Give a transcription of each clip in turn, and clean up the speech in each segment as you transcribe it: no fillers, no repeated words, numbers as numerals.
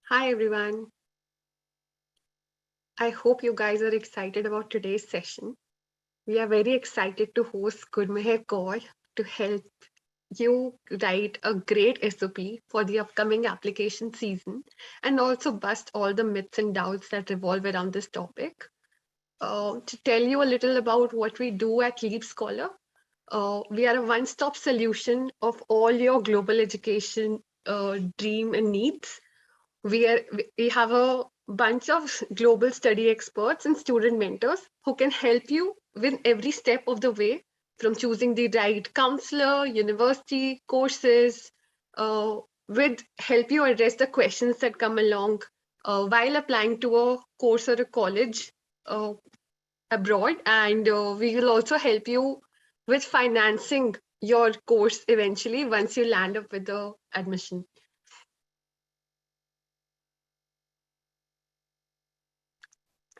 Hi everyone. I hope you guys are excited about today's session. We are very excited to host Gurmehar Kaur to help you write a great SOP for the upcoming application season and also bust all the myths and doubts that revolve around this topic. To tell you a little about what we do at LeapScholar, we are a one-stop solution of all your global education dream and needs. We have a bunch of global study experts and student mentors who can help you with every step of the way, from choosing the right counselor, university, courses, with help you address the questions that come along while applying to a course or a college uh, abroad. And we will also help you with financing your course eventually once you land up with the admission.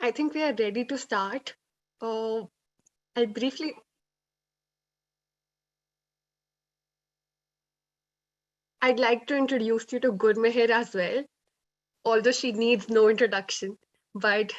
I think we are ready to start. Uh, I'll briefly, I'd like to introduce you to Gurmehar as well, although she needs no introduction, but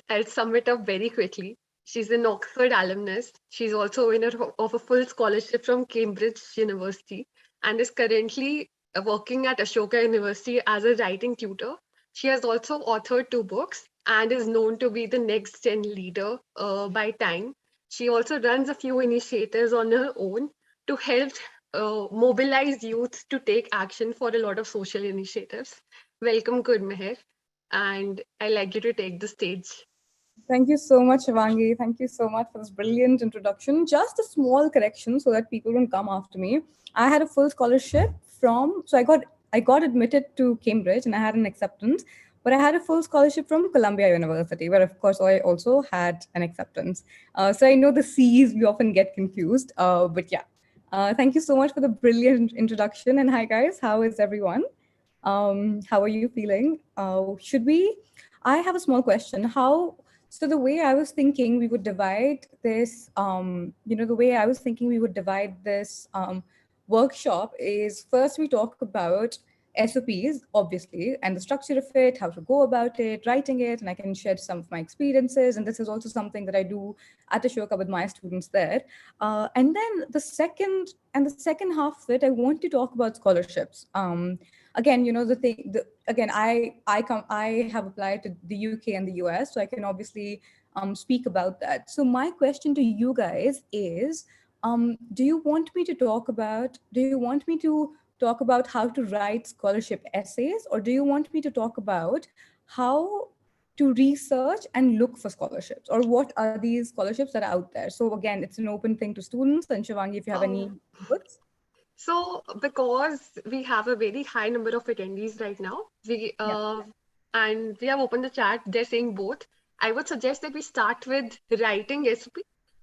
I'll sum it up very quickly. She's an Oxford alumnus. She's also a winner of a full scholarship from Cambridge University and is currently working at Ashoka University as a writing tutor. She has also authored two books and is known to be the next gen leader by time. She also runs a few initiatives on her own to help mobilize youth to take action for a lot of social initiatives. Welcome, Gurmehar, and I like you to take the stage. Thank you so much, Shivangi. Thank you so much for this brilliant introduction. Just a small correction so that people don't come after me. I had a full scholarship so I got admitted to Cambridge and I had an acceptance, but I had a full scholarship from Columbia University, where of course I also had an acceptance. So I know the C's we often get confused, but yeah. Thank you so much for the brilliant introduction. And hi guys, how is everyone? How are you feeling? Should we? I have a small question. So the way I was thinking we would divide this, the way I was thinking we would divide this workshop is first we talk about SOPs, obviously, and the structure of it, how to go about it, writing it, and I can share some of my experiences. And this is also something that I do at Ashoka with my students there. And then the second half of it, I want to talk about scholarships. Again, again, I have applied to the UK and the US, so I can obviously speak about that. So my question to you guys is, do you want me to talk about how to write scholarship essays, or do you want me to talk about how to research and look for scholarships, or what are these scholarships that are out there? So again, it's an open thing to students. And Shivangi, if you have any Um, inputs. because we have a very high number of attendees right now, Yeah. and we have opened the chat. They're saying both. I would suggest that we start with writing SOP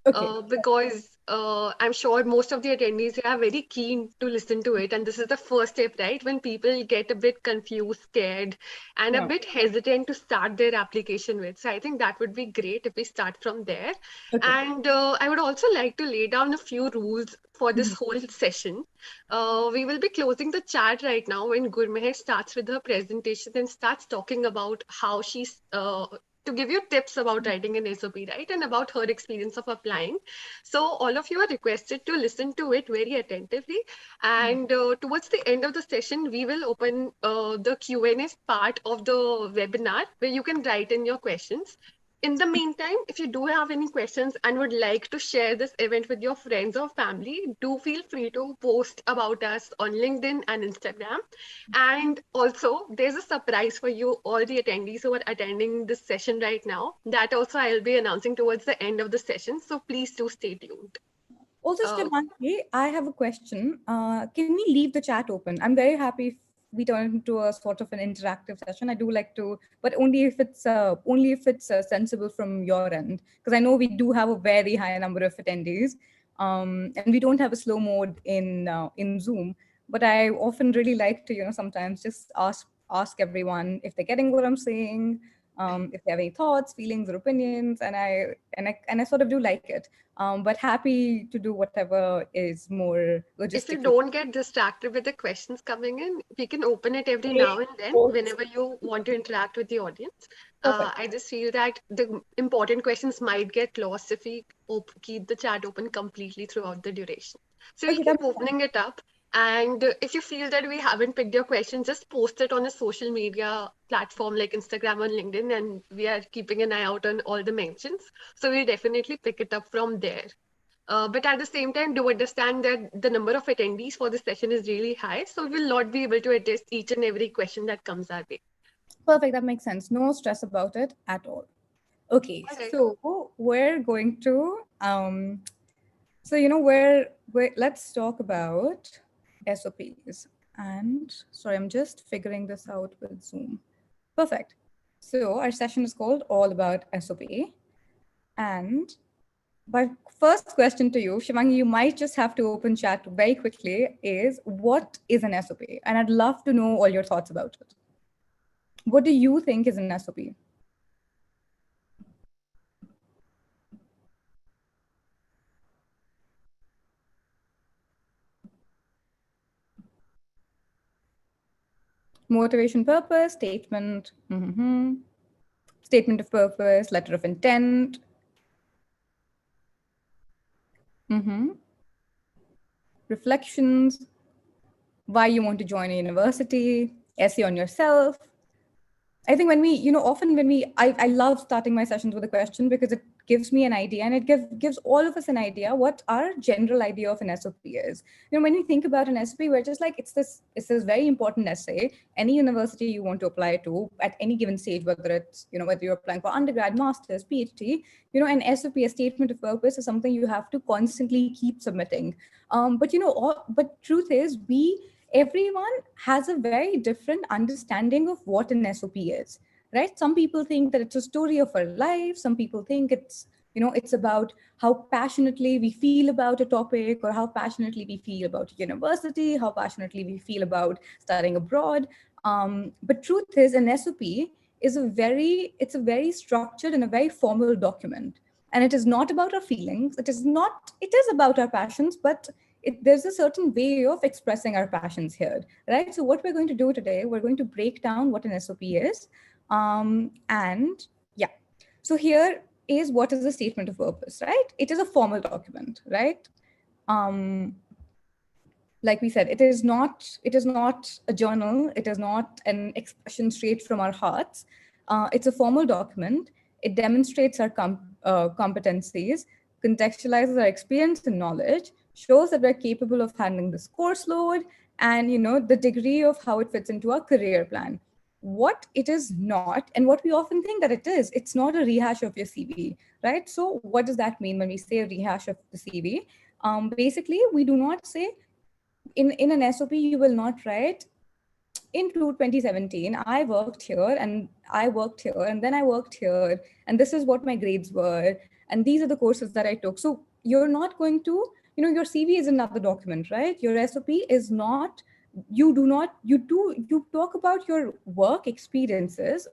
Okay. because I'm sure most of the attendees are very keen to listen to it. And this is the first step, right? When people get a bit confused, scared, and a Yeah. bit hesitant to start their application with. So I think that would be great if we start from there. Okay. And I would also like to lay down a few rules for this Mhm. whole session. We will be closing the chat right now when Gurmeher starts with her presentation and starts talking about how she's to give you tips about writing an SOP, right? And about her experience of applying. So all of you are requested to listen to it very attentively. And towards the end of the session, we will open the Q&A part of the webinar where you can write in your questions. In the meantime, if you do have any questions and would like to share this event with your friends or family, do feel free to post about us on LinkedIn and Instagram. And also, there's a surprise for you, all the attendees who are attending this session right now. That also I'll be announcing towards the end of the session. So please do stay tuned. Also, Uh, Shivangi, I have a question. Can we leave the chat open? I'm very happy if we turn it into a sort of an interactive session. I do like to, but only if it's sensible from your end, because I know we do have a very high number of attendees, and we don't have a slow mode in Zoom. But I often really like to, sometimes just ask everyone if they're getting what I'm saying. if they have any thoughts, feelings, or opinions, and I sort of do like it. But happy to do whatever is more If you logistically. don't get distracted with the questions coming in, we can open it every now and then whenever you want to interact with the audience. Perfect. I just feel that the important questions might get lost if we keep the chat open completely throughout the duration. So we'll Okay, that keep opening it up. And if you feel that we haven't picked your question, just post it on a social media platform like Instagram or LinkedIn, and we are keeping an eye out on all the mentions. So we'll definitely pick it up from there. But at the same time, do understand that the number of attendees for this session is really high, so we will not be able to address each and every question that comes our way. perfect. That makes sense. No stress about it at all. Okay, All right. so we're going to so we're let's talk about SOPs. And sorry, I'm just figuring this out with Zoom. Perfect. So our session is called All About SOP. And my first question to you, Shivangi, you might just have to open chat very quickly, is what is an SOP? And I'd love to know all your thoughts about it. What do you think is an SOP? Motivation, purpose, statement, statement of purpose, letter of intent, reflections, why you want to join a university, essay on yourself. I think when we, often when I love starting my sessions with a question because it gives me an idea, and it gives all of us an idea what our general idea of an SOP is. When we think about an SOP, we're just like, it's this very important essay. Any university you want to apply to at any given stage, whether it's, whether you're applying for undergrad, master's, PhD, an SOP, a statement of purpose, is something you have to constantly keep submitting. But truth is, everyone has a very different understanding of what an SOP is, right? Some people think that it's a story of our life. Some people think it's about how passionately we feel about a topic, or how passionately we feel about university, how passionately we feel about studying abroad. But truth is, an SOP it's a very structured and a very formal document. And it is not about our feelings. It is about our passions, but there's a certain way of expressing our passions here, right? So what we're going to do today, we're going to break down what an SOP is. And yeah, so here is what is the statement of purpose, right? It is a formal document, right? Um, like we said, it is not a journal. It is not an expression straight from our hearts. It's a formal document. It demonstrates our competencies, contextualizes our experience and knowledge, shows that we're capable of handling this course load, and the degree of how it fits into our career plan. What it is not, and what we often think that it is, it's not a rehash of your CV, right? So what does that mean when we say a rehash of the CV? Basically, we do not say, in an SOP, you will not write, in 2017, I worked here, and I worked here, and then I worked here, and this is what my grades were, and these are the courses that I took. So you're not going to, your CV is another document, right? Your SOP is not, you do not, you talk about your work experiences,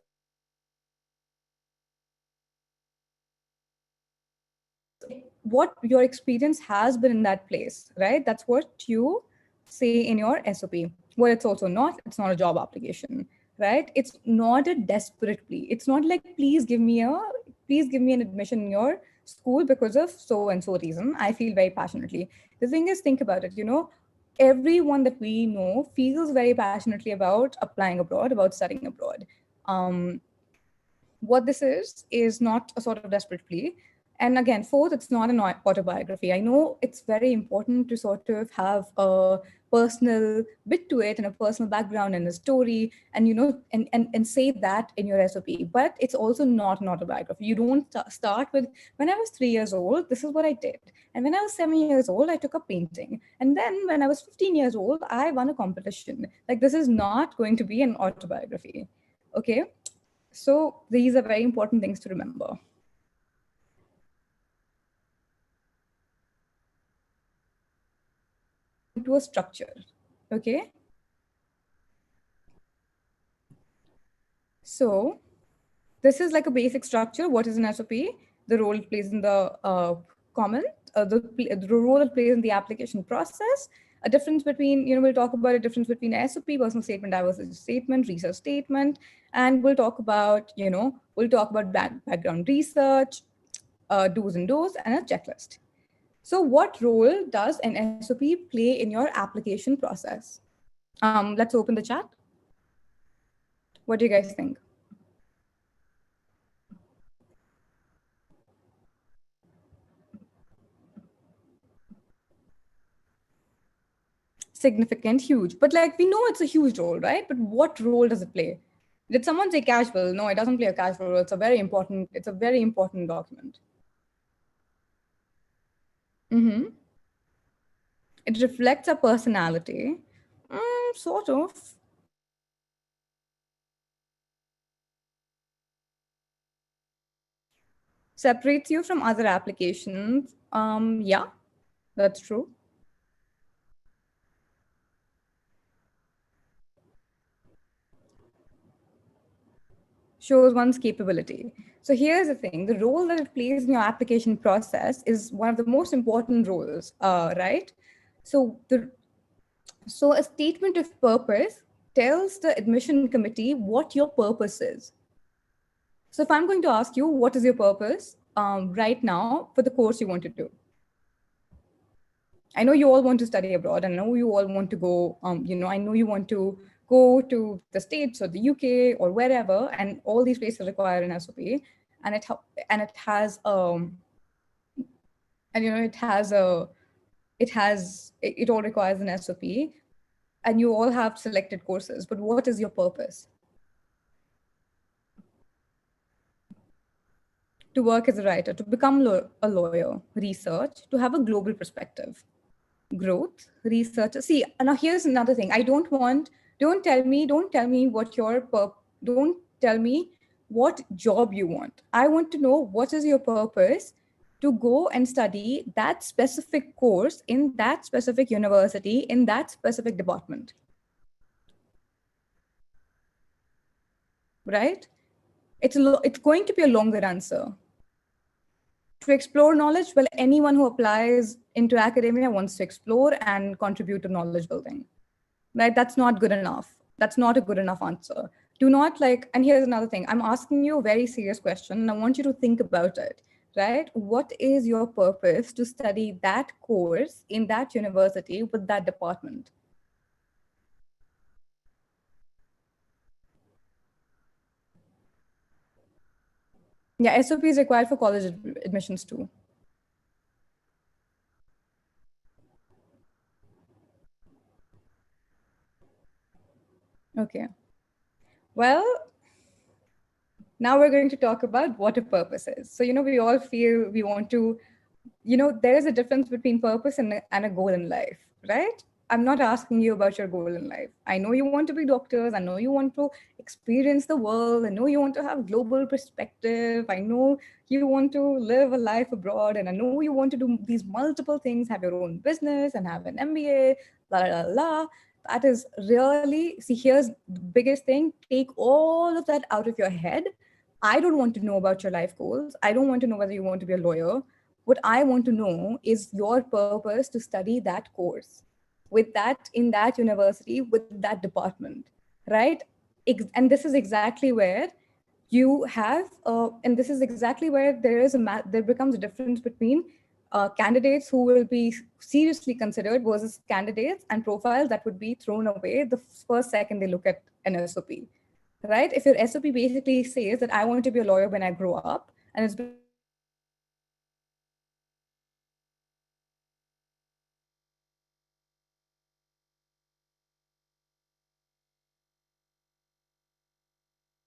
what your experience has been in that place, right? That's what you say in your SOP. What it's also not, it's not a job application, right? It's not a desperate plea. It's not like, please give me an admission in your school because of so and so reason. I feel very passionately. The thing is, think about it, everyone that we know feels very passionately about applying abroad, about studying abroad. Um, what this is not a sort of desperate plea. And again, fourth, it's not an autobiography. I know it's very important to sort of have a personal bit to it and a personal background and a story, and and say that in your SOP. But it's also not an autobiography. You don't start with, when I was 3 years old, this is what I did, and when I was 7 years old, I took up painting, and then when I was 15 years old, I won a competition. Like, this is not going to be an autobiography. Okay, so these are very important things to remember. Into a structure. Okay. So This is like a basic structure. What is an SOP? The role it plays in the comment, the role it plays in the application process. A difference between, we'll talk about a difference between SOP, personal statement, diversity statement, research statement, and we'll talk about, background research, do's and don'ts, and a checklist. So, what role does an SOP play in your application process? Let's open the chat. What do you guys think? Significant, huge. But like we know it's a huge role, right? But what role does it play? Did someone say casual? No, it doesn't play a casual role. It's a very important document. Mm-hmm. It reflects a personality. Sort of. Separates you from other applications. Yeah, that's true. Shows one's capability. So here's the thing: the role that it plays in your application process is one of the most important roles, right? So a statement of purpose tells the admission committee what your purpose is. So if I'm going to ask you, what is your purpose right now for the course you want to do? I know you all want to study abroad. I know you all want to go, I know you want to go to the States or the UK or wherever, and all these places require an SOP, and it has and it has a it all requires an SOP, and you all have selected courses. But what is your purpose? To work as a writer, to become a lawyer, research, to have a global perspective, growth, research. See, now here's another thing. Don't tell me don't tell me what job you want. I want to know what is your purpose to go and study that specific course in that specific university in that specific department. Right? It's going to be a longer answer. To explore knowledge, well, anyone who applies into academia wants to explore and contribute to knowledge building. Right? That's not good enough. That's not a good enough answer. Do not like, and here's another thing. I'm asking you a very serious question and I want you to think about it, right? What is your purpose to study that course in that university with that department? Yeah, SOP is required for college admissions too. Okay. Well, now we're going to talk about what a purpose is. So, we all feel we want to, there is a difference between purpose and a goal in life, right? I'm not asking you about your goal in life. I know you want to be doctors. I know you want to experience the world. I know you want to have global perspective. I know you want to live a life abroad. And I know you want to do these multiple things, have your own business and have an MBA, la, la, la, la. That is really, see, here's the biggest thing. Take all of that out of your head. I don't want to know about your life goals. I don't want to know whether you want to be a lawyer. What I want to know is your purpose to study that course with that in that university with that department, right? And this is exactly where you have, and this is exactly where there becomes a difference between candidates who will be seriously considered versus candidates and profiles that would be thrown away the first second they look at an SOP, right? If your SOP basically says that I want to be a lawyer when I grow up, and it's because you want to be a lawyer when you grow up, and you want to be a lawyer when you grow up, and you want to be a lawyer when you grow up, and you want to be a lawyer when you grow up, and you want to be a lawyer when you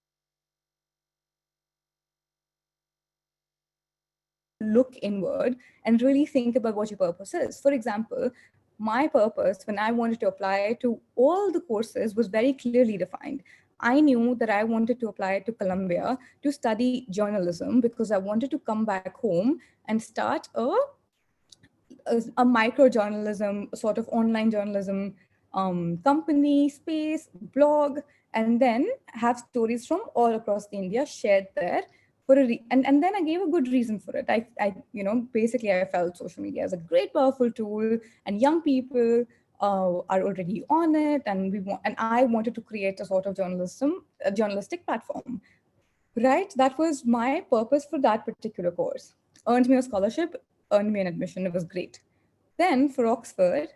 grow up, and you want to be a lawyer when you grow up, then you have to look inward and really think about what your purpose is. For example, my purpose when I wanted to apply to all the courses was very clearly defined. I knew that I wanted to apply to Columbia to study journalism because I wanted to come back home and start a micro journalism, sort of online journalism company, space, blog. and then have stories from all across India shared there for and then I gave a good reason for it. Basically I felt social media is a great powerful tool, and young people are already on it, and I wanted to create a sort of a journalistic platform. Right, that was my purpose for that particular course. Earned me a scholarship, earned me an admission. It was great. Then for Oxford,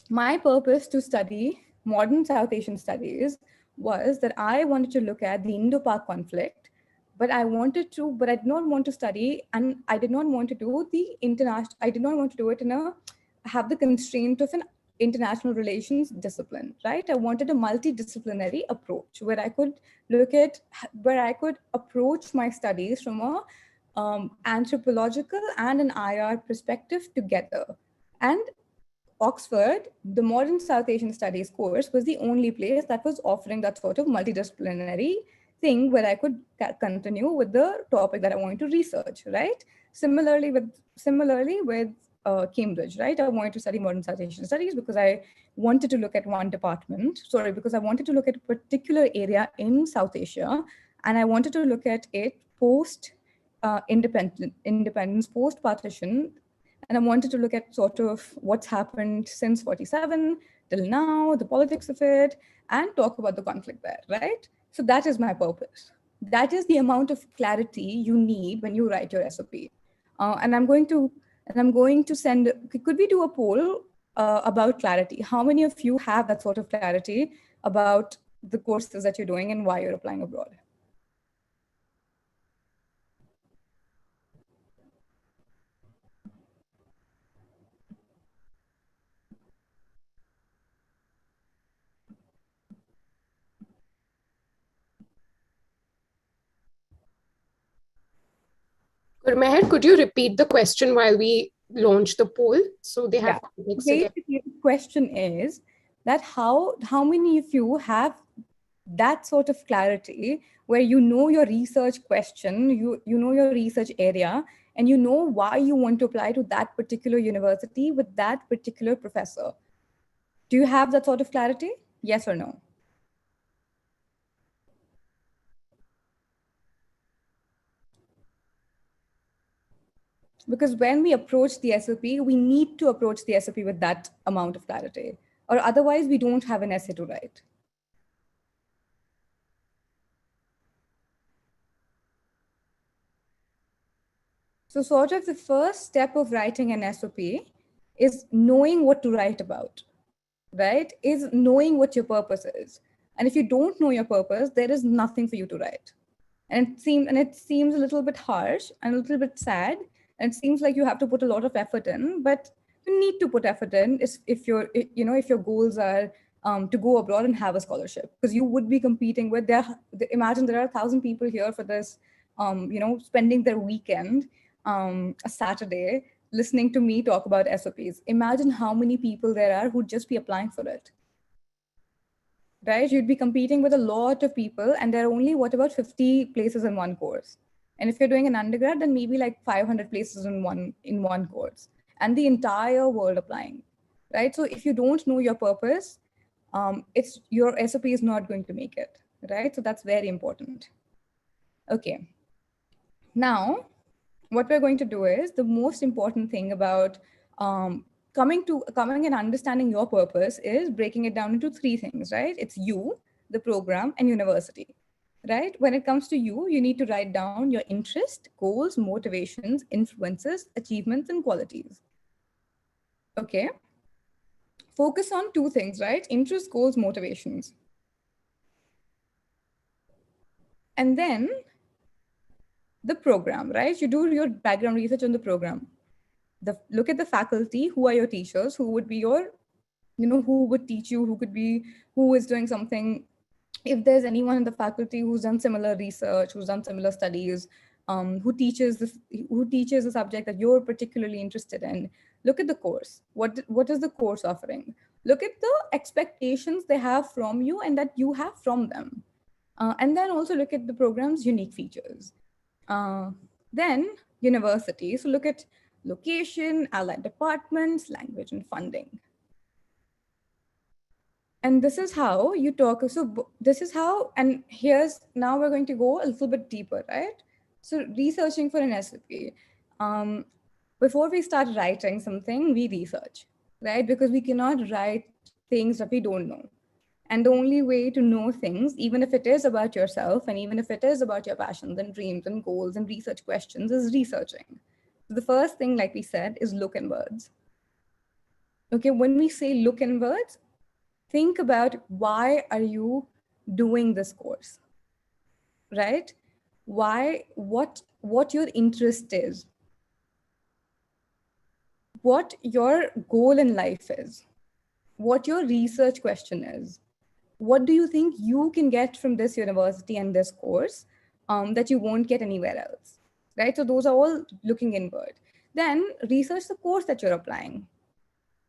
my purpose to study modern South Asian studies was that I wanted to look at the Indo-Pak conflict, but I did not want to study, and I did not want to do the international. I did not want to do it have the constraint of an international relations discipline, right? I wanted a multidisciplinary approach where I could approach my studies from a anthropological and an IR perspective together. And Oxford, the Modern South Asian Studies course, was the only place that was offering that sort of multidisciplinary thing where I could continue with the topic that I wanted to research, right? Similarly with Cambridge, right? I wanted to study Modern South Asian Studies because I wanted to look at because I wanted to look at a particular area in South Asia, and I wanted to look at it post independence, post partition, and I wanted to look at sort of what's happened since 47 till now, the politics of it, and talk about the conflict there, right? So that is my purpose. That is the amount of clarity you need when you write your SOP. And I'm going to send. Could we do a poll about clarity? How many of you have that sort of clarity about the courses that you're doing and why you're applying abroad? Gurmehar, could you repeat the question while we launch the poll so they have Yeah. context again? Basically, the question is that how many of you have that sort of clarity where you know your research question, you know your research area, and you know why you want to apply to that particular university with that particular professor? Do you have that sort of clarity? Yes or no? Because when we approach the SOP, we need to approach the SOP with that amount of clarity, or otherwise we don't have an essay to write. So sort of the first step of writing an SOP is knowing what to write about, right? Is knowing what your purpose is. And if you don't know your purpose, there is nothing for you to write. And it seems a little bit harsh and a little bit sad. And it seems like you have to put a lot of effort in, but you need to put effort in if your goals are to go abroad and have a scholarship, because you would be competing with imagine there are 1,000 people here for this, spending their weekend, a Saturday, listening to me talk about SOPs. Imagine how many people there are who'd just be applying for it, right? You'd be competing with a lot of people, and there are only about 50 places in one course. And if you're doing an undergrad, then maybe like 500 places in one course, and the entire world applying, right? So if you don't know your purpose, it's your SOP is not going to make it, right? So that's very important. Okay. Now, what we're going to do is the most important thing about coming and understanding your purpose is breaking it down into three things, right? It's you, the program, and university, right? When it comes to you, you need to write down your interest, goals, motivations, influences, achievements, and qualities. Okay. Focus on two things, right? Interest, goals, motivations. And then the program, right? You do your background research on the program. Look at the faculty, who are your teachers, who would be who would teach you, who is doing something. If there's anyone in the faculty who's done similar research, who's done similar studies, who teaches a subject that you're particularly interested in, look at the course. What is the course offering? Look at the expectations they have from you and that you have from them. And then also look at the program's unique features. Then university. So look at location, allied departments, language, and funding. And this is how you talk. So this is how, and here's now we're going to go a little bit deeper, right? So researching for an SOP. Um, Before we start writing something, we research, right? Because we cannot write things that we don't know. And the only way to know things, even if it is about yourself, and even if it is about your passions and dreams and goals and research questions, is researching. So the first thing, like we said, is look inwards. Okay, when we say look inwards, think about why are you doing this course, right? Why, what your interest is, what your goal in life is, what your research question is, what do you think you can get from this university and this course that you won't get anywhere else, right? So those are all looking inward. Then research the course that you're applying.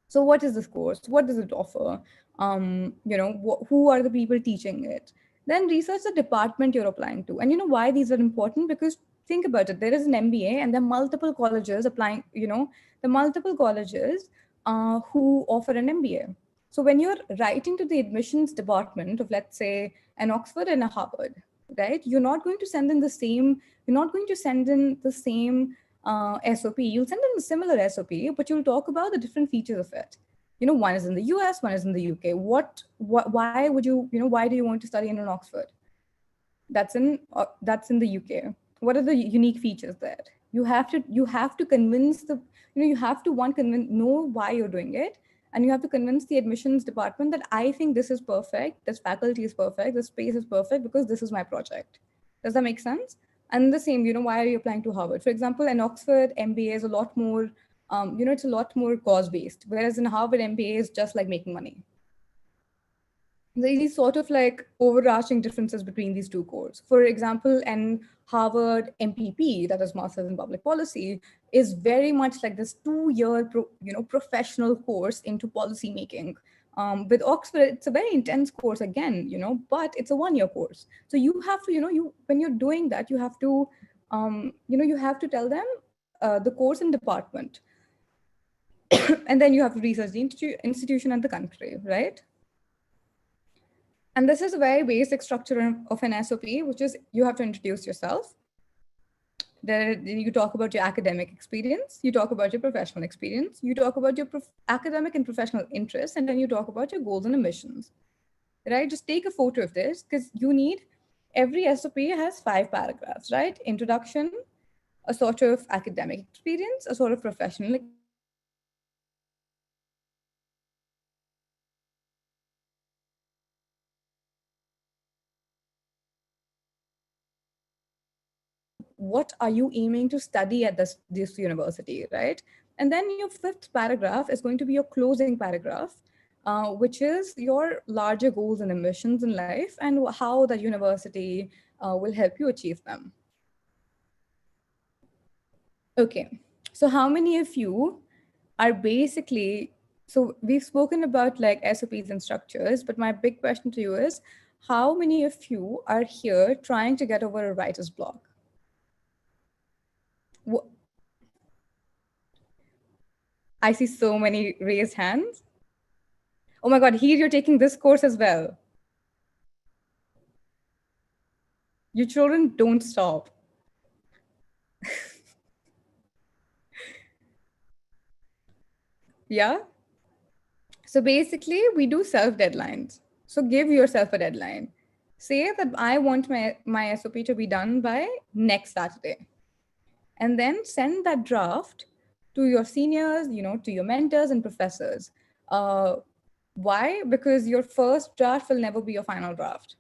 So what is this course? What does it offer? Who are the people teaching it? Then research the department you're applying to. And you know why these are important? Because think about it, there is an MBA and there are multiple colleges applying, the multiple colleges who offer an MBA. So when you're writing to the admissions department of, let's say, an Oxford and a Harvard, right? You're not going to send in the same SOP. You'll send in a similar SOP, but you'll talk about the different features of it. One is in the US, one is in the UK. Why would you, why do you want to study in an Oxford? That's in the UK. What are the unique features there? You have to convince you have to know why you're doing it, and you have to convince the admissions department that I think this is perfect, this faculty is perfect, this space is perfect because this is my project. Does that make sense? And the same, why are you applying to Harvard? For example, an Oxford MBA is a lot more, it's a lot more cause based, whereas in Harvard MBA is just like making money. There are these sort of like overarching differences between these two cores. For example, an Harvard MPP, that is Masters in Public Policy, is very much like this 2-year professional course into policy making. With Oxford, it's a very intense course again, but it's a 1-year course. So you have to, when you're doing that, you have to, you have to tell them the course and department, and then you have to research the institution and the country, right? And this is a very basic structure of an SOP, which is you have to introduce yourself. Then you talk about your academic experience, you talk about your professional experience, you talk about your academic and professional interests, and then you talk about your goals and ambitions, right? Just take a photo of this because every SOP has 5 paragraphs, right? Introduction, a sort of academic experience, a sort of professional experience, and then your goals and ambitions. What are you aiming to study at this university, right? And then your 5th paragraph is going to be your closing paragraph, which is your larger goals and ambitions in life and how the university will help you achieve them. Okay, so how many of you are basically, so we've spoken about like SOPs and structures, but my big question to you is, how many of you are here trying to get over a writer's block? I see so many raised hands. Oh my God, here you're taking this course as well. Your children don't stop. Yeah? So basically, we do self deadlines. So give yourself a deadline. Say that I want my SOP to be done by next Saturday. And then send that draft to your seniors, to your mentors and professors. Why? Because your first draft will never be your final draft.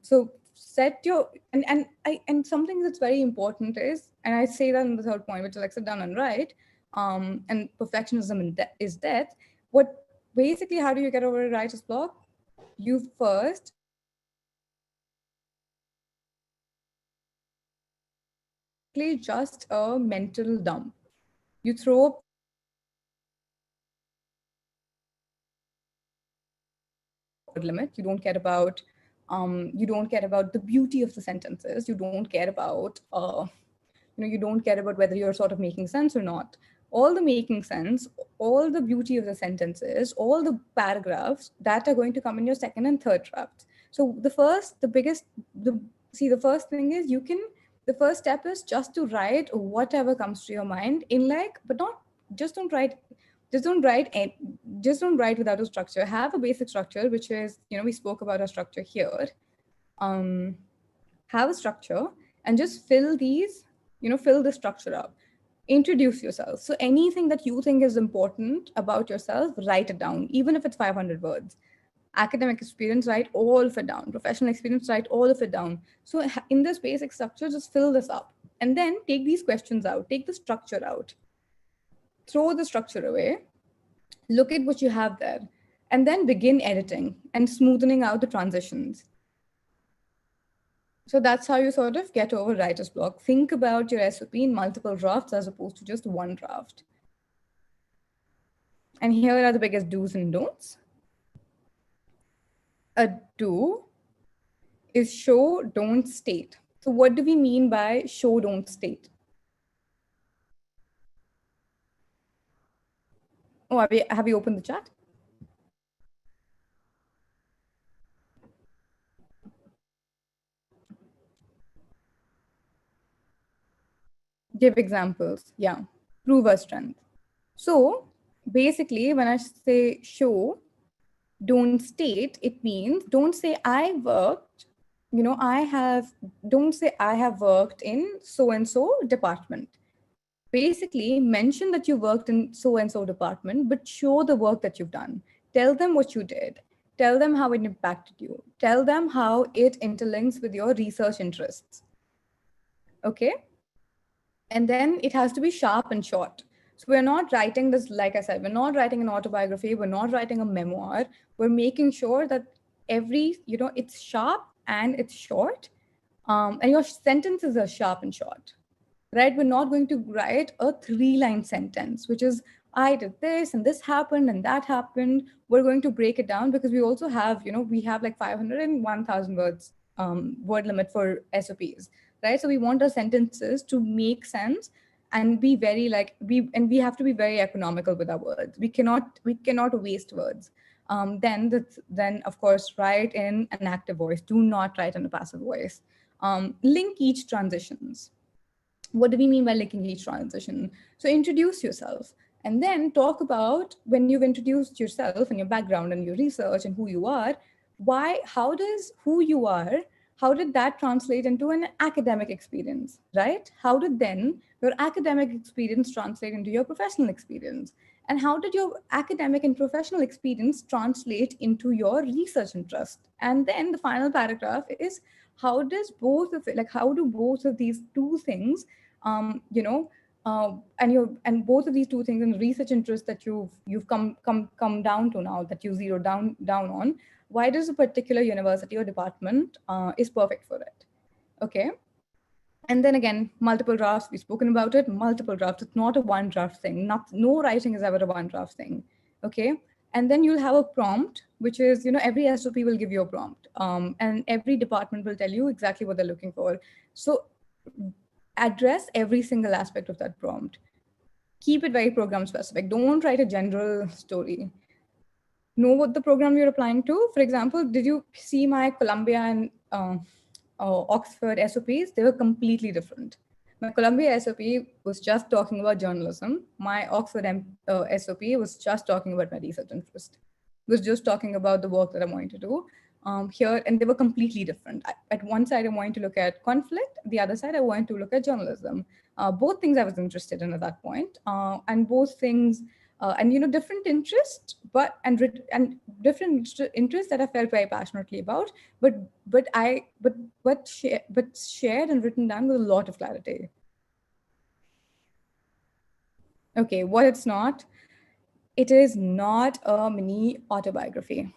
So set your and something that's very important is, and I say that in the third point, which is like sit down and write, and perfectionism is death. What basically, how do you get over a writer's block? You first basically just a mental dump. You throw up word limit. You don't care about the beauty of the sentences. You don't care about you don't care about whether you're sort of making sense or not. all the making sense, all the beauty of the sentences, all the paragraphs that are going to come in your second and third drafts. So the first thing is the first step is just to write whatever comes to your mind in like, but not, just don't write, just don't write, just don't write without a structure. Have a basic structure, which is, we spoke about our structure here. Have a structure and just fill the structure up. Introduce yourself. So anything that you think is important about yourself, write it down, even if it's 500 words. Academic experience, write all of it down. Professional experience, write all of it down. So in this basic structure, just fill this up. And then take these questions out, take the structure out, throw the structure away, look at what you have there, and then begin editing and smoothing out the transitions. So that's how you sort of get over writer's block. Think about your SOP in multiple drafts as opposed to just one draft. And here are the biggest do's and don'ts. A do is show, don't state. So what do we mean by show, don't state? Oh, have you opened the chat? Give examples. Yeah. Prove our strength. So basically, when I say show, don't state, it means don't say I worked, don't say I have worked in so-and-so department. Basically, mention that you worked in so-and-so department, but show the work that you've done. Tell them what you did. Tell them how it impacted you. Tell them how it interlinks with your research interests. Okay? And then it has to be sharp and short. So we're not writing this, like I said, we're not writing an autobiography, we're not writing a memoir. We're making sure that it's sharp and it's short. And your sentences are sharp and short, right? We're not going to write a 3-line sentence, which is, I did this and this happened and that happened. We're going to break it down because we also have, we have like 500 and 1,000 words word limit for SOPs, right? So we want our sentences to make sense and be very we have to be very economical with our words. We cannot waste words. Then of course, write in an active voice. Do not write in a passive voice. Link each transitions. What do we mean by linking each transition? So introduce yourself and then talk about, when you've introduced yourself and your background and your research and who you are, how did that translate into an academic experience, right? How did then your academic experience translate into your professional experience? And how did your academic and professional experience translate into your research interest? And then the final paragraph is, how do both of these two things, and both of these two things and research interest that you've come down to now, that you zero down on, why does a particular university or department is perfect for it? Okay. And then again, multiple drafts, we've spoken about it, multiple drafts. It's not a one draft thing. No writing is ever a one draft thing. Okay. And then you'll have a prompt, which is, every SOP will give you a prompt. And every department will tell you exactly what they're looking for. So address every single aspect of that prompt. Keep it very program specific. Don't write a general story. Know what the program you're applying to. For example, did you see my Columbia and Oxford SOPs? They were completely different. My Columbia SOP was just talking about journalism. My Oxford SOP was just talking about my research interest. It was just talking about the work that I'm going to do here, and they were completely different. At one side, I wanted to look at conflict. The other side, I wanted to look at journalism. Both things I was interested in at that point, and both things. Different interests, and different interests that I felt very passionately about, but shared and written down with a lot of clarity. Okay, what it's not? It is not a mini autobiography.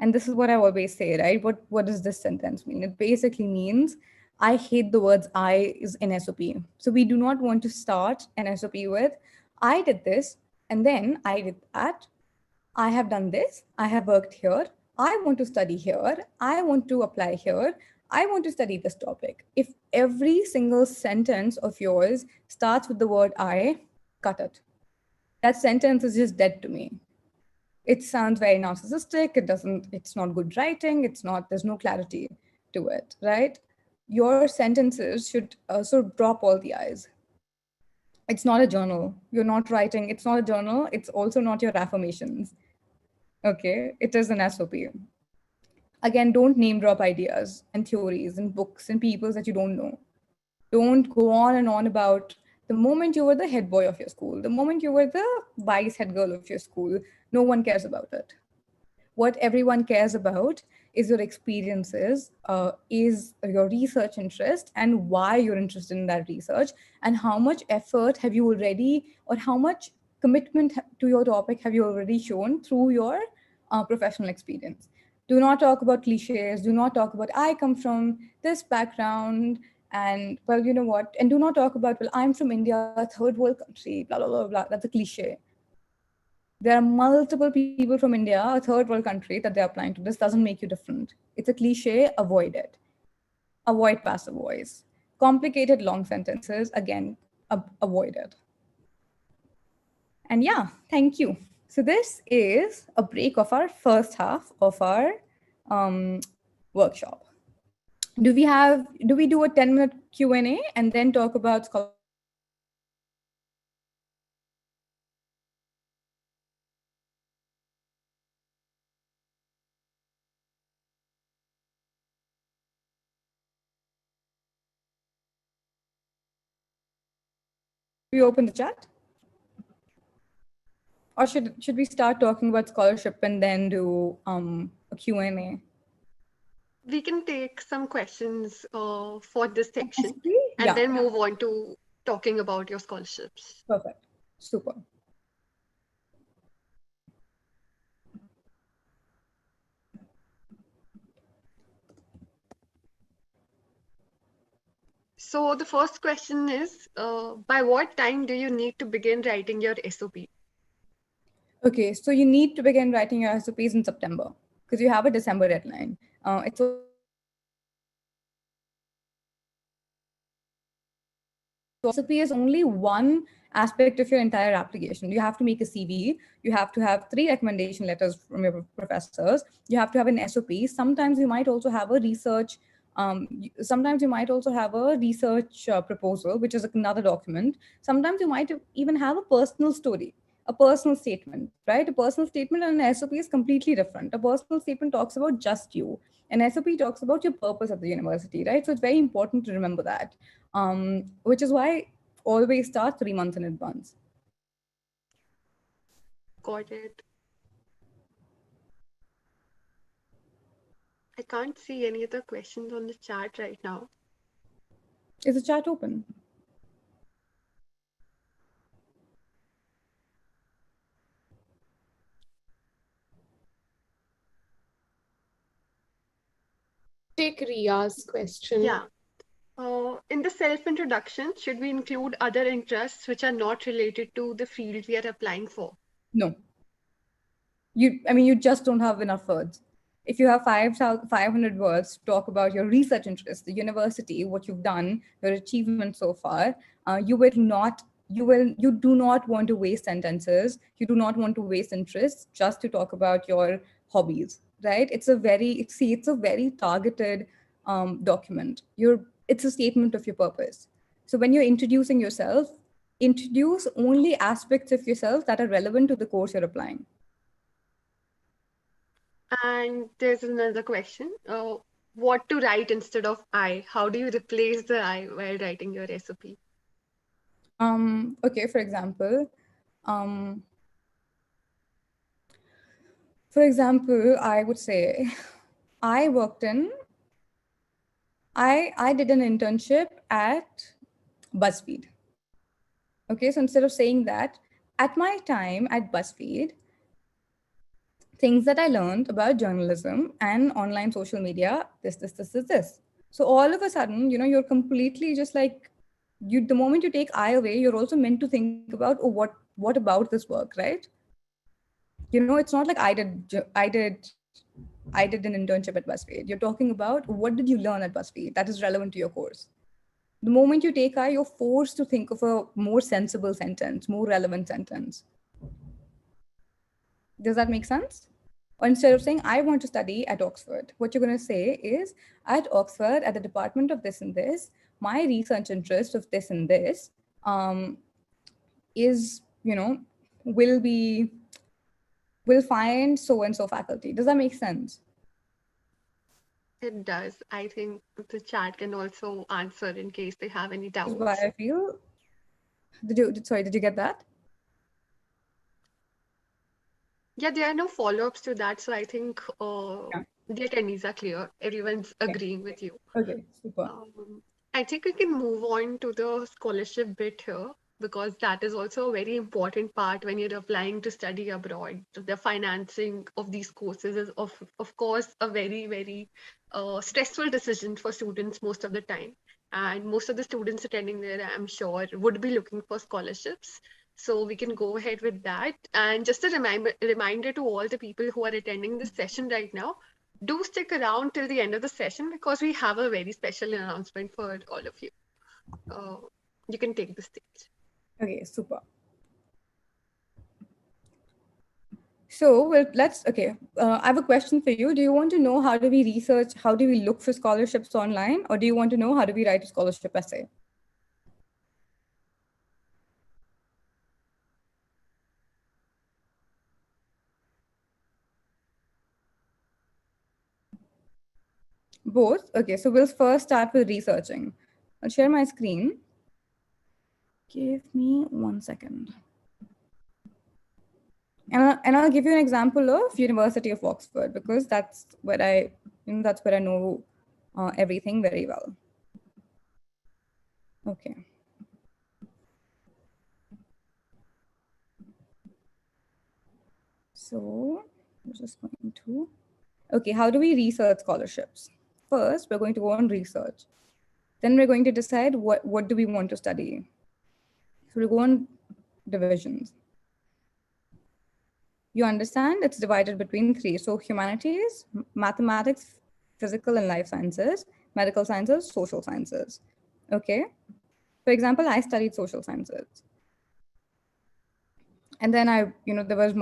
And this is what I always say, right? What does this sentence mean? It basically means I hate the words I is in SOP. So we do not want to start an SOP with I did this, and then I did that. I have done this. I have worked here. I want to study here. I want to apply here. I want to study this topic. If every single sentence of yours starts with the word I, cut it. That sentence is just dead to me. It sounds very narcissistic. It's not good writing. There's no clarity to it, right? Your sentences should sort of drop all the I's. It's not a journal. You're not writing. It's not a journal. It's also not your affirmations. Okay. It is an SOP. Again, don't name drop ideas and theories and books and peoples that you don't know. Don't go on and on about the moment you were the head boy of your school, the moment you were the vice head girl of your school. No one cares about it. What everyone cares about is your experiences, is your research interest, and why you're interested in that research, and how much effort have you already, or how much commitment to your topic have you already shown through your professional experience. Do not talk about cliches. Do not talk about I come from this background, and well, you know what, and do not talk about, well, I'm from India, third world country, blah blah blah blah. That's a cliche. There are multiple people from India, a third world country, that they're applying to. This doesn't make you different. It's a cliche. Avoid it. Avoid passive voice. Complicated long sentences, again, avoid it. And yeah, thank you. So this is a break of our first half of our um, workshop. Do we do a 10-minute Q&A and then talk about scholarship and research, or do we do a 10-minute Q&A and then talk about scholarship and research? Should we open the chat? Or should we start talking about scholarship and then do a Q&A? We can take some questions for this section and Yeah, then move on to talking about your scholarships. perfect. Super. So the first question is, by what time do you need to begin writing your SOP? Okay, so you need to begin writing your SOPs in September because you have a December deadline. It's also important to remember that. So SOP is only one aspect of your entire application. You have to make a CV. You have to have 3 recommendation letters from your professors. You have to have an SOP. Sometimes you might also have a research. Sometimes you might also have a research proposal, which is another document. Sometimes you might even have a personal story, a personal statement, right? A personal statement and an SOP is completely different. A personal statement talks about just you. An SOP talks about your purpose at the university, right? So it's very important to remember that, which is why always start 3 months in advance. Got it. I can't see any other questions on the chat right now. Is the chat open? Take Ria's question. Yeah. In the self introduction, should we include other interests which are not related to the field we are applying for? No. You just don't have enough words. If you have 500 words to talk about your research interests, the university, what you've done, your achievements so far, you do not want to waste sentences. You do not want to waste interests just to talk about your hobbies, right? It's a very targeted document. It's a statement of your purpose. So when you're introducing yourself, introduce only aspects of yourself that are relevant to the course you're applying. And there's another question. What to write instead of I? How do you replace the I while writing your SOP? Okay, um, for example, I would say I worked in, I did an internship at BuzzFeed. Okay, so instead of saying that, at my time at BuzzFeed, things that I learned about journalism and online social media, this. So all of a sudden, you're completely just like, the moment you take I away, you're also meant to think about, oh, what about this work, right? It's not like I did an internship at BuzzFeed. You're talking about what did you learn at BuzzFeed that is relevant to your course. The moment you take I, you're forced to think of a more sensible sentence, more relevant sentence. Does that make sense? Or instead of saying, I want to study at Oxford, what you're going to say is, at Oxford, at the department of this and this, my research interest of this and this is, will find so and so faculty. Does that make sense? It does. I think the chat can also answer in case they have any Is why doubts. I feel. Did you get that? Yeah, there are no follow-ups to that, so I think Yeah. the attendees are clear. Everyone's Okay. agreeing with you. Okay, super. I think we can move on to the scholarship bit here because that is also a very important part when you're applying to study abroad. The financing of these courses is of course a very, very stressful decision for students most of the time. And most of the students attending there, I'm sure, would be looking for scholarships. So we can go ahead with that. And just a reminder to all the people who are attending this session right now, do stick around till the end of the session because we have a very special announcement for all of you. Uh, you can take the stage. Okay, super. So okay. I have a question for you. Do you want to know how do we research, how do we look for scholarships online, or do you want to know how do we write a scholarship essay? Both? Okay, so we'll first start with researching. I'll share my screen. Give me 1 second. And I'll give you an example of University of Oxford because that's where I know everything very well. Okay. So I'm just going to. Okay, how do we research scholarships? First, we're going to go on research. Then we're going to decide what do we want to study. So we'll go on divisions. You understand it's divided between three. So humanities, mathematics, physical and life sciences, medical sciences, social sciences. Okay. For example, I studied social sciences. And then there was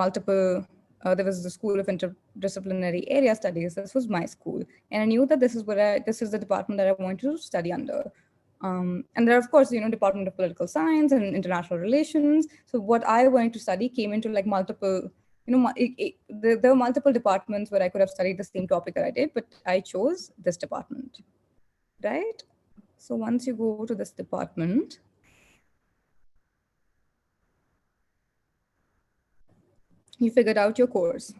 there was the School of Interdisciplinary Area Studies. This was my school. And I knew that this is the department that I want to study under. And there are, of course, Department of Political Science and International Relations. So what I wanted to study came into like multiple, there were multiple departments where I could have studied the same topic that I did, but I chose this department, right? So once you go to this department, you figured out your course.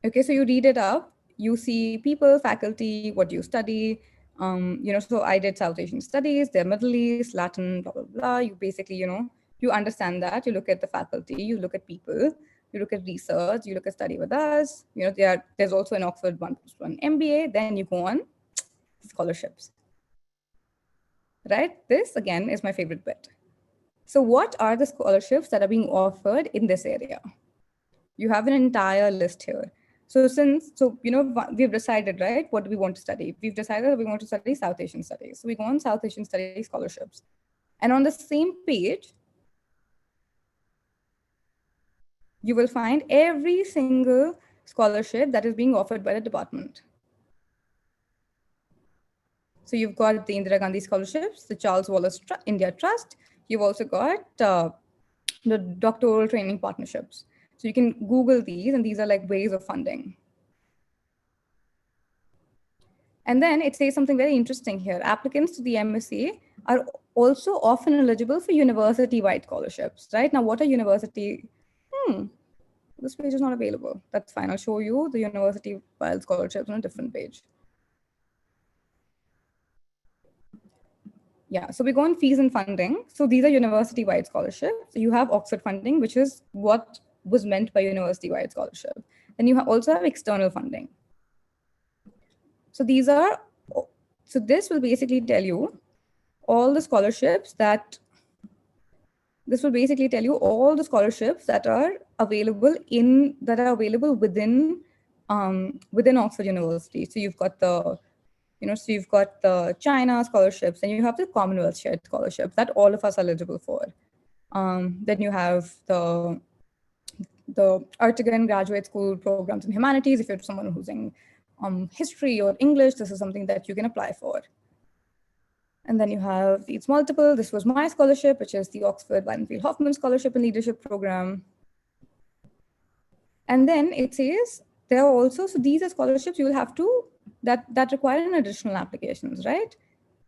Okay, so you read it up, you see people, faculty, what you study. So I did South Asian studies, they're Middle East, Latin, blah, blah, blah. You basically, you understand that. You look at the faculty, you look at people, you look at research, you look at study with us. There's also an Oxford 1+1 MBA. Then you go on scholarships. Right? This, again, is my favorite bit. So what are the scholarships that are being offered in this area? You have an entire list here. So we've decided, right? What do we want to study? We've decided that we want to study South Asian studies. So we go on South Asian studies scholarships. And on the same page, you will find every single scholarship that is being offered by the department. So you've got the Indira Gandhi scholarships, the Charles Wallace India Trust. You've also got the doctoral training partnerships. So you can Google these, and these are like ways of funding. And then it says something very interesting here. Applicants to the MSc are also often eligible for university-wide scholarships, right? Now, what are university? This page is not available. That's fine. I'll show you the university-wide scholarships on a different page. Yeah, so we go on fees and funding. So these are university-wide scholarships. So you have Oxford funding, which is what was meant by university-wide scholarship. Then you also have external funding. So this will basically tell you all the scholarships that are available within Oxford University. So you've got the So you've got the China scholarships, and you have the Commonwealth shared scholarships that all of us are eligible for. Then you have the Ertegun Graduate School programs in humanities. If you're someone who's in history or English, this is something that you can apply for. And then you have these multiple. This was my scholarship, which is the Oxford Hoffman Scholarship and Leadership Program. And then it says there are also, so these are scholarships you will have to, that require an additional applications, right?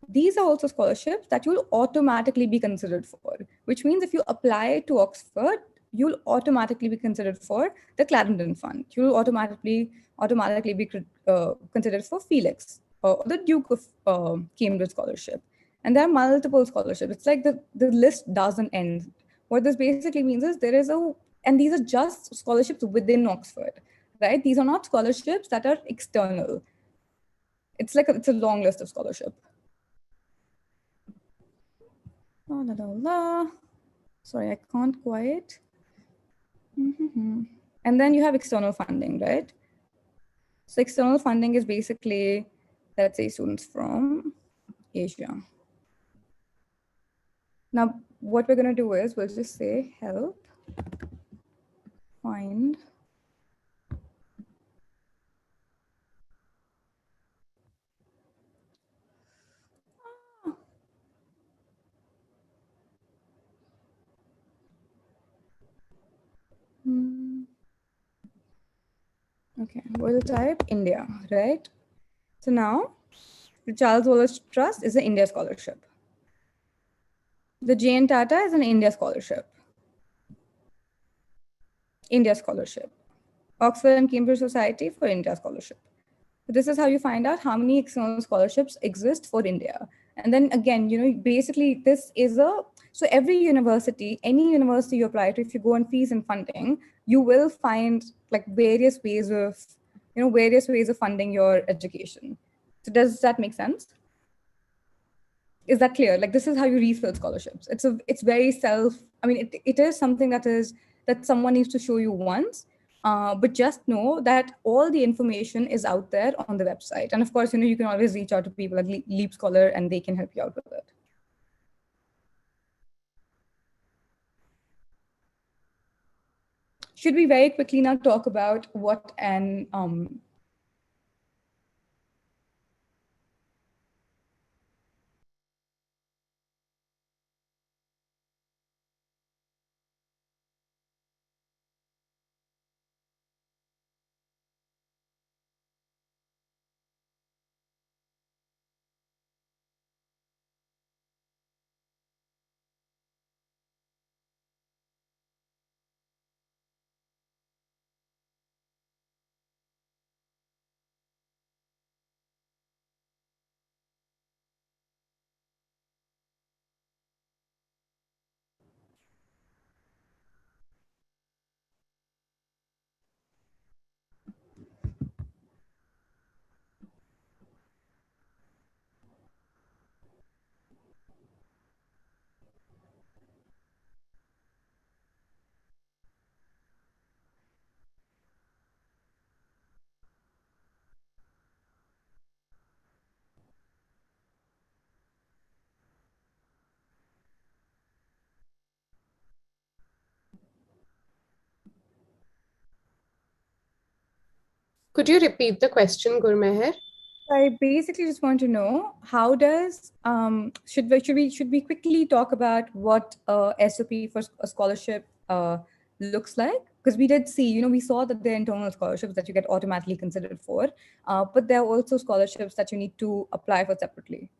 These are also scholarships that you'll automatically be considered for, which means if you apply to Oxford, you'll automatically be considered for the Clarendon Fund. You'll automatically be considered for Felix or the Duke of Cambridge Scholarship. And there are multiple scholarships. It's like the list doesn't end. What this basically means is there is and these are just scholarships within Oxford, right? These are not scholarships that are external. It's like it's a long list of scholarship. Sorry, I can't quite. And then you have external funding, right? So external funding is basically, let's say, students from Asia. Now, what we're going to do is we'll just say help find okay, we'll type India, right? So now the Charles Wallace Trust is an India scholarship. The Jane Tata is an India scholarship. India scholarship. Oxford and Cambridge Society for India scholarship. So this is how you find out how many external scholarships exist for India. And then again, basically this is so every university, any university you apply to, if you go on fees and funding, you will find like various ways of funding your education. So does that make sense? Is that clear? Like this is how you refill scholarships. It's very it is something that someone needs to show you once. But just know that all the information is out there on the website. And of course, you can always reach out to people like LeapScholar and they can help you out with it. Should we very quickly now talk about what an Could you repeat the question, Gurmehar? I basically just want to know how does should we quickly talk about what SOP for a scholarship looks like? Because we did see, we saw that there are internal scholarships that you get automatically considered for, but there are also scholarships that you need to apply for separately.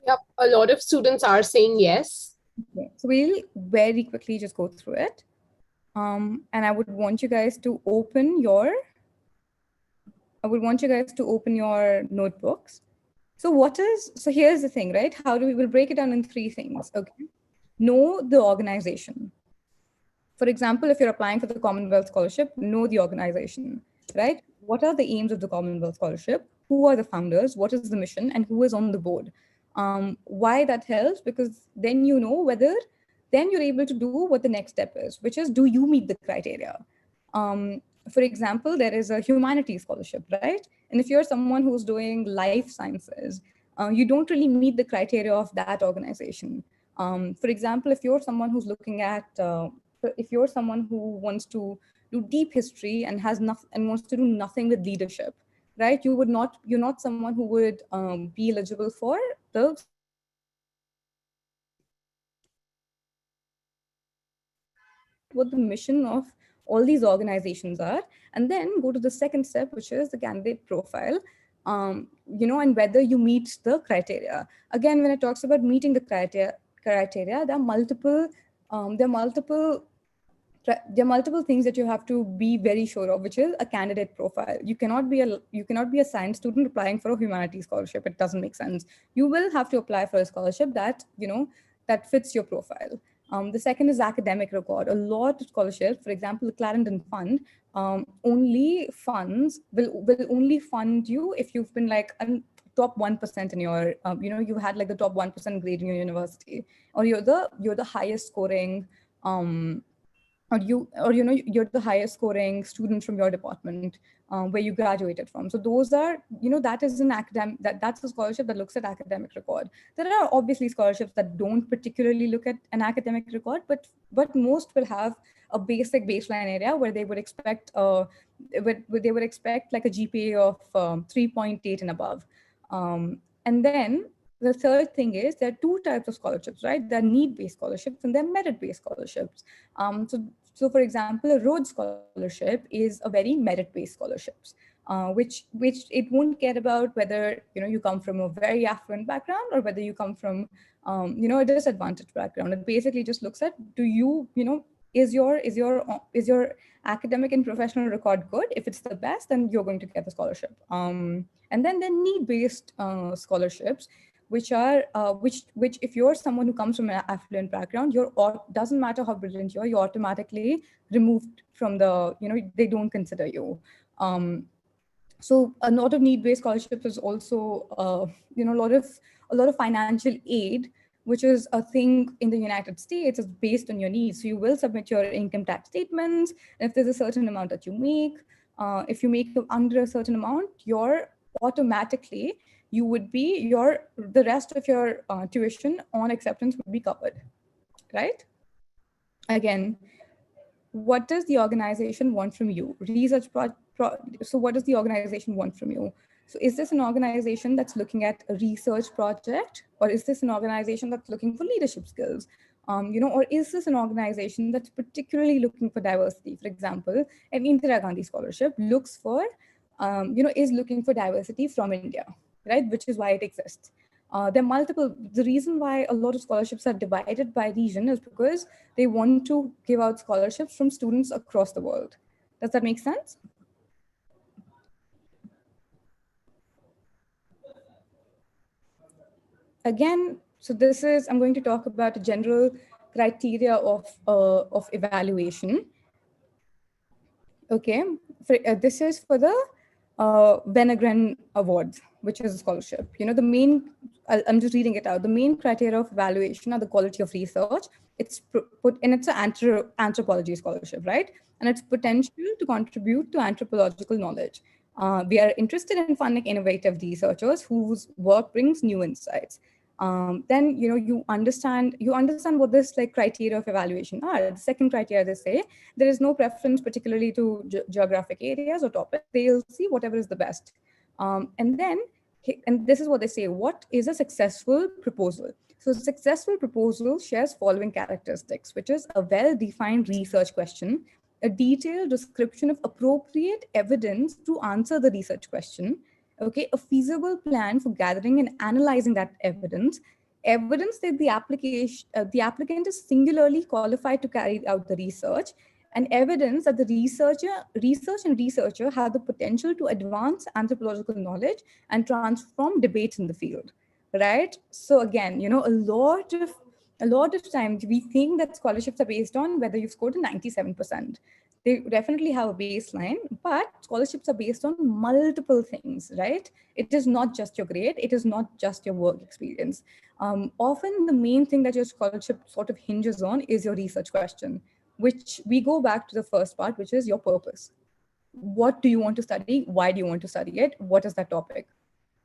Yep, a lot of students are saying yes. Okay. So we'll very quickly just go through it. And I would want you guys to open your notebooks. So here's the thing, right? We'll break it down in 3 things, okay? Know the organization. For example, if you're applying for the Commonwealth Scholarship, know the organization, right? What are the aims of the Commonwealth Scholarship? Who are the founders? What is the mission? And who is on the board? Why that helps? Because then you know then you're able to do what the next step is, which is, do you meet the criteria? For example, there is a humanities scholarship, right? And if you're someone who's doing life sciences, you don't really meet the criteria of that organization. For example, if you're someone who's looking at, if you're someone who wants to do deep history and has nothing and wants to do nothing with leadership, right? You're not someone who would be eligible for the scholarship. So what the mission of all these organizations are, and then go to the second step, which is the candidate profile. And whether you meet the criteria. Again, when it talks about meeting the criteria, there are multiple things that you have to be very sure of, which is a candidate profile. You cannot be a science student applying for a humanities scholarship. It doesn't make sense. You will have to apply for a scholarship that fits your profile. The second is academic record. A lot of scholarships, for example, the Clarendon Fund, will only fund you if you've been like a top 1% in your, you had like the top 1% grade in your university, or you're the highest scoring, you're the highest scoring student from your department, where you graduated from. So those are, that is an academic, that's a scholarship that looks at academic record. There are obviously scholarships that don't particularly look at an academic record, but most will have a basic baseline area where they would expect like a GPA of 3.8 and above. And then the third thing is there are two types of scholarships, right? There are need-based scholarships and there are merit-based scholarships. So for example, a Rhodes Scholarship is a very merit-based scholarships, which it won't care about whether you come from a very affluent background or whether you come from a disadvantaged background. It basically just looks at, do is your academic and professional record good? If it's the best, then you're going to get the scholarship. And then the need-based scholarships, which are which if you're someone who comes from an affluent background, doesn't matter how brilliant you're automatically removed from they don't consider you. So a lot of need-based scholarships is also a lot of financial aid, which is a thing in the United States, is based on your needs. So you will submit your income tax statements, and if there's a certain amount that you make, if you make under a certain amount, you're automatically you would be the rest of your tuition on acceptance would be covered, right? Again, what does the organization want from you? So what does the organization want from you? So is this an organization that's looking at a research project, or is this an organization that's looking for leadership skills? Or is this an organization that's particularly looking for diversity? For example, an Indira Gandhi scholarship is looking for diversity from India, right? Which is why it exists. The reason why a lot of scholarships are divided by region is because they want to give out scholarships from students across the world. Does that make sense? Again, so I'm going to talk about a general criteria of evaluation. Okay, this is for the Venegren Awards, which is a scholarship. I'm just reading it out. The main criteria of evaluation are the quality of research. It's it's an anthropology scholarship, right? And its potential to contribute to anthropological knowledge. We are interested in funding innovative researchers whose work brings new insights. Then you understand what this like criteria of evaluation are. The second criteria, they say there is no preference particularly to geographic areas or topics. They'll see whatever is the best. And this is what they say: what is a successful proposal? So a successful proposal shares following characteristics, which is a well-defined research question, a detailed description of appropriate evidence to answer the research question, okay, a feasible plan for gathering and analyzing that evidence that the applicant is singularly qualified to carry out the research, and evidence that the researcher have the potential to advance anthropological knowledge and transform debates in the field, right? So again, a lot of times we think that scholarships are based on whether you've scored a 97%. They definitely have a baseline, but scholarships are based on multiple things, right? It is not just your grade. It is not just your work experience. Often the main thing that your scholarship sort of hinges on is your research question, which we go back to the first part, which is your purpose. what do you want to study? Why do you want to study it? What is that topic?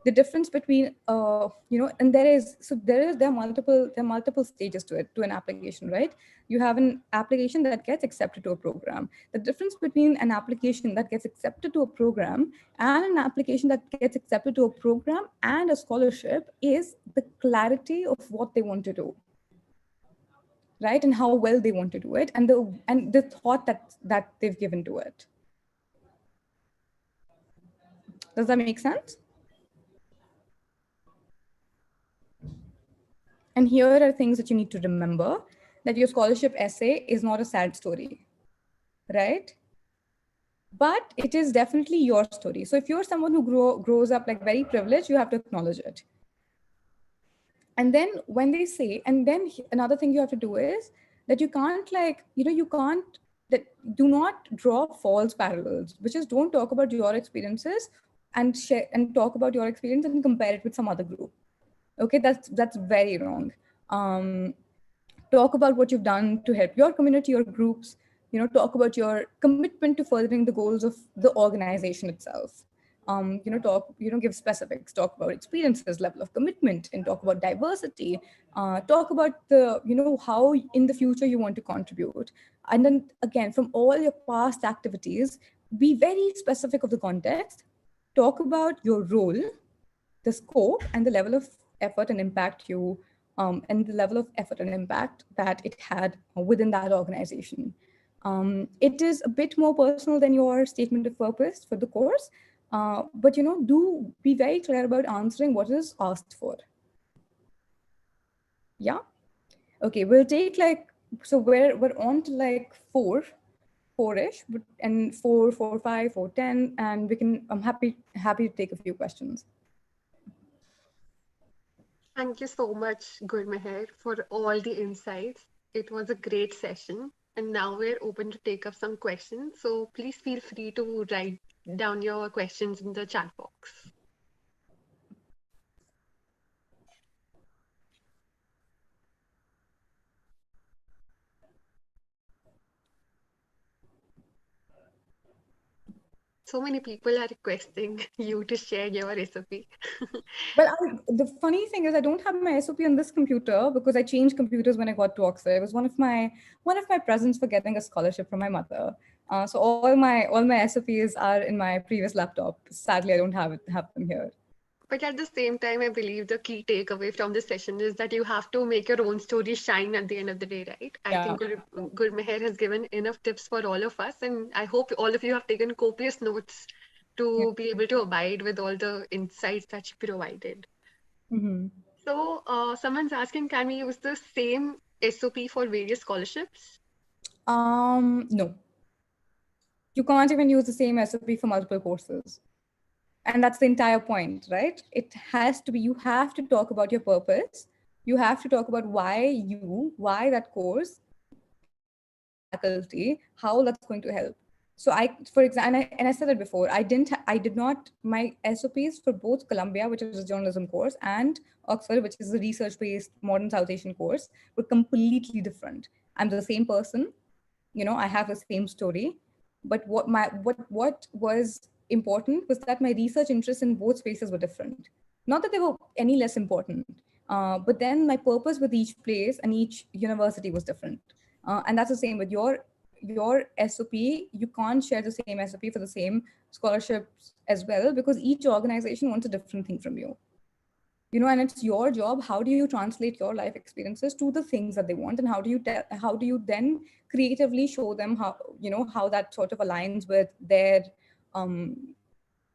The difference between and there are multiple stages to it, to an application, right? You have an application that gets accepted to a program. The difference between an application that gets accepted to a program and an application that gets accepted to a program and a scholarship is the clarity of what they want to do, right? And how well they want to do it, and the thought that they've given to it. Does that make sense? And here are things that you need to remember: that your scholarship essay is not a sad story, right? But it is definitely your story. So if you're someone who grows up like very privileged, you have to acknowledge it. And then when they say, and then another thing you have to do is that you can't do not draw false parallels, which is don't talk about your experiences and share and talk about your experience and compare it with some other group. Okay, that's very wrong. Talk about what you've done to help your community or groups. Talk about your commitment to furthering the goals of the organization itself. Give specifics, talk about experiences, level of commitment, and talk about diversity. Talk about how in the future you want to contribute. And then again, from all your past activities, be very specific of the context. Talk about your role, the scope, and the level of effort and impact that it had within that organization. It is a bit more personal than your statement of purpose for the course, but do be very clear about answering what is asked for. Yeah. Okay, we'll take so we're on to four-ish, and 4, 4, 5, 4, 10, and we can. I'm happy to take a few questions. Thank you so much, Gurmehar, for all the insights. It was a great session. And now we're open to take up some questions. So please feel free to write down your questions in the chat box. So many people are requesting you to share your recipe. Well, the funny thing is I don't have my SOP on this computer because I changed computers when I got to Oxford. It was one of my presents for getting a scholarship from my mother. So all my SOPs are in my previous laptop. Sadly, I don't have them here. But at the same time, I believe the key takeaway from this session is that you have to make your own story shine at the end of the day, right? I Yeah. think Gurmehar has given enough tips for all of us, and I hope all of you have taken copious notes to be able to abide with all the insights that she provided. Mm-hmm. So, someone's asking, can we use the same SOP for various scholarships? No. You can't even use the same SOP for multiple courses. And that's the entire point, right? It has to be, you have to talk about your purpose. You have to talk about why that course, faculty, how that's going to help. So for example, and I said it before, I did not, my SOPs for both Columbia, which is a journalism course, and Oxford, which is a research-based modern South Asian course, were completely different. I'm the same person, I have the same story, but what was important was that my research interests in both spaces were different. Not that they were any less important, but then my purpose with each place and each university was different. And that's the same with your SOP. You can't share the same SOP for the same scholarships as well, because each organization wants a different thing from you. And it's your job. How do you translate your life experiences to the things that they want, and how do you then creatively show them how that sort of aligns with their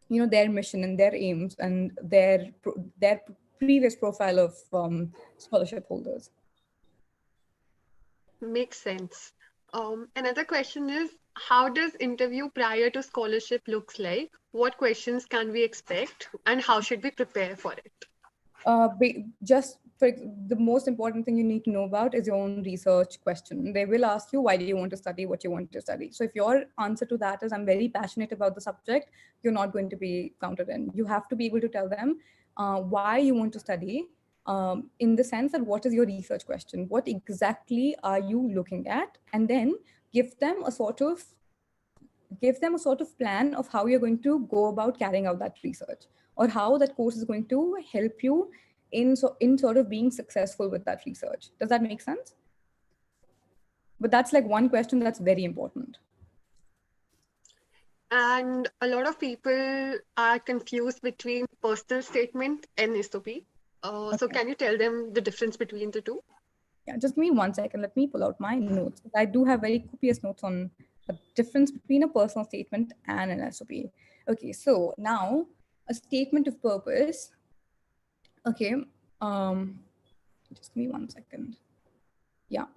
their mission and their aims and their previous profile of scholarship holders. Makes sense. Another question is, how does interview prior to scholarship looks like? What questions can we expect, and how should we prepare for it? Just for the most important thing you need to know about is your own research question. They will ask you, why do you want to study what you want to study? So if your answer to that is, I'm very passionate about the subject, you're not going to be counted in. You have to be able to tell them why you want to study, in the sense that what is your research question? What exactly are you looking at? And then give them a sort of give them a sort of plan of how you're going to go about carrying out that research, or how that course is going to help you in sort of being successful with that research. Does that make sense? But that's like one question that's very important. And a lot of people are confused between personal statement and SOP. So Okay. can you tell them the difference between the two? Yeah, just give me 1 second. Let me pull out my notes. I do have very copious notes on the difference between a personal statement and an SOP. Okay, so now a statement of purpose. Okay, um, just give me 1 second. Yeah.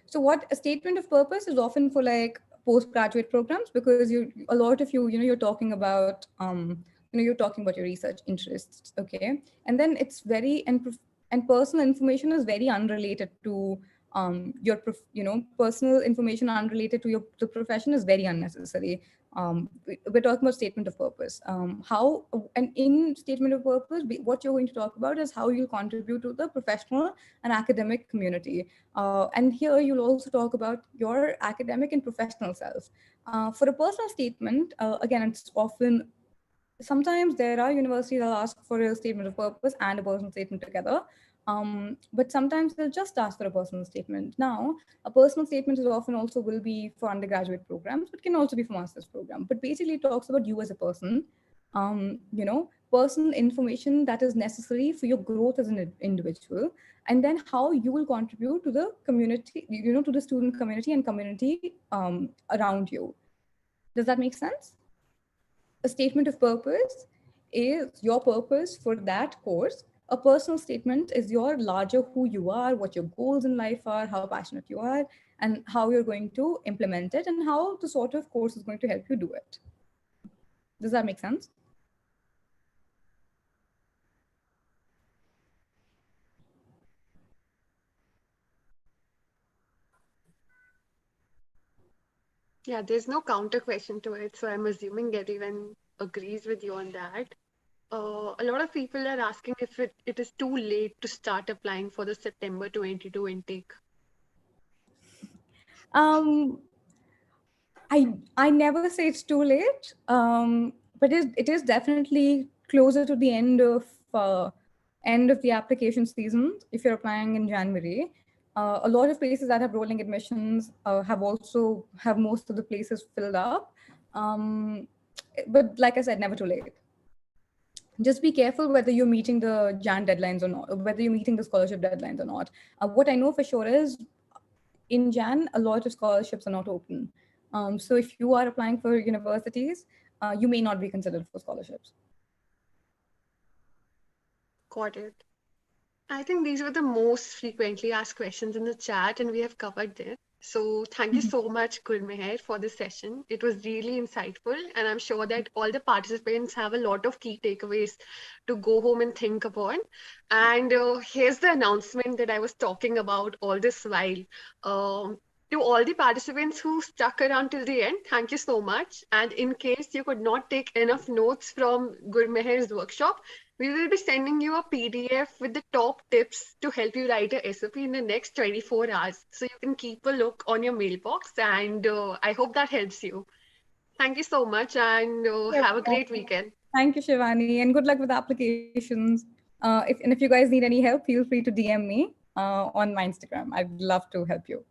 So what a statement of purpose is often for like postgraduate programs, because a lot of you're talking about you're talking about your research interests, okay? And then it's very and personal information is very unrelated to personal information unrelated to the profession is very unnecessary. We're talking about statement of purpose. How and in statement of purpose, what you're going to talk about is how you'll contribute to the professional and academic community. And here you'll also talk about your academic and professional self. For a personal statement, again, it's often sometimes there are universities that ask for a statement of purpose and a personal statement together. But sometimes they'll just ask for a personal statement. Now, a personal statement is often also will be for undergraduate programs, but can also be for master's program. But basically, it talks about you as a person, personal information that is necessary for your growth as an individual, and then how you will contribute to the community, to the student community and community around you. Does that make sense? A statement of purpose is your purpose for that course. A personal statement is your larger who you are, what your goals in life are, how passionate you are, and how you're going to implement it, and how the sort of course is going to help you do it. Does that make sense? Yeah, there's no counter question to it, so I'm assuming everyone agrees with you on that. A lot of people are asking if it is too late to start applying for the September 22 intake. Um, I never say it's too late, but it is definitely closer to the end of the application season if you're applying in January. A lot of places that have rolling admissions have most of the places filled up. Um, but like I said, never too late. Just be careful whether you're meeting the Jan deadlines or not, or whether you're meeting the scholarship deadlines or not. What I know for sure is in Jan, a lot of scholarships are not open. So if you are applying for universities, you may not be considered for scholarships. Got it. I think these were the most frequently asked questions in the chat, and we have covered them. So thank you so much, Gurmehar, for this session. It was really insightful, and I'm sure that all the participants have a lot of key takeaways to go home and think upon. And here's the announcement that I was talking about all this while. Um, to all the participants who stuck around till the end, thank you so much. And in case you could not take enough notes from Gurmehar's workshop, we will be sending you a PDF with the top tips to help you write a SOP in the next 24 hours. So you can keep a look on your mailbox, and I hope that helps you. Thank you so much, and Yep. have a great weekend. Thank you, Shivani, and good luck with the applications. If you guys need any help, feel free to DM me on my Instagram. I'd love to help you.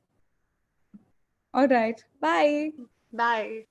All right. Bye. Bye.